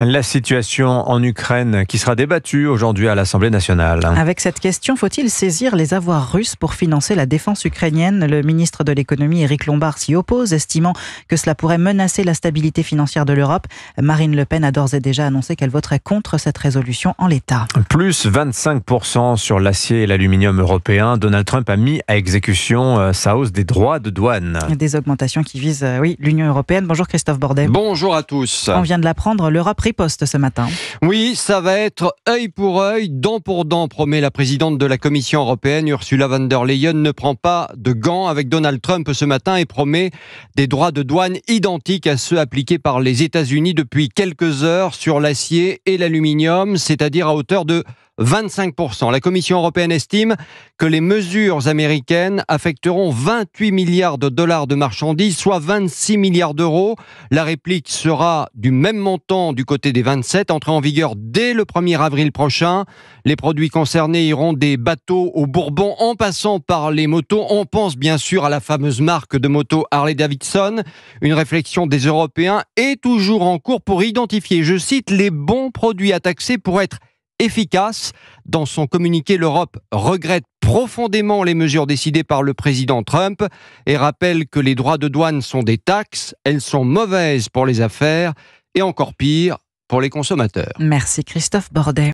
La situation en Ukraine qui sera débattue aujourd'hui à l'Assemblée nationale. Avec cette question, faut-il saisir les avoirs russes pour financer la défense ukrainienne ? Le ministre de l'économie, Éric Lombard, s'y oppose, estimant que cela pourrait menacer la stabilité financière de l'Europe. Marine Le Pen a d'ores et déjà annoncé qu'elle voterait contre cette résolution en l'état. Plus 25% sur l'acier et l'aluminium européen. Donald Trump a mis à exécution sa hausse des droits de douane. Des augmentations qui visent l'Union européenne. Bonjour Christophe Bordet. Bonjour à tous. On vient de l'apprendre, l'Europe riposte ce matin. Oui, ça va être œil pour œil, dent pour dent, promet la présidente de la Commission européenne, Ursula von der Leyen, ne prend pas de gants avec Donald Trump ce matin et promet des droits de douane identiques à ceux appliqués par les États-Unis depuis quelques heures sur l'acier et l'aluminium, c'est-à-dire à hauteur de 25%. La Commission européenne estime que les mesures américaines affecteront 28 milliards de dollars de marchandises, soit 26 milliards d'euros. La réplique sera du même montant du côté des 27, entrée en vigueur dès le 1er avril prochain. Les produits concernés iront des bateaux au Bourbon en passant par les motos. On pense bien sûr à la fameuse marque de moto Harley-Davidson. Une réflexion des Européens est toujours en cours pour identifier, je cite, les bons produits à taxer pour être efficace. Dans son communiqué, l'Europe regrette profondément les mesures décidées par le président Trump et rappelle que les droits de douane sont des taxes, elles sont mauvaises pour les affaires et encore pire pour les consommateurs. Merci Christophe Bordet.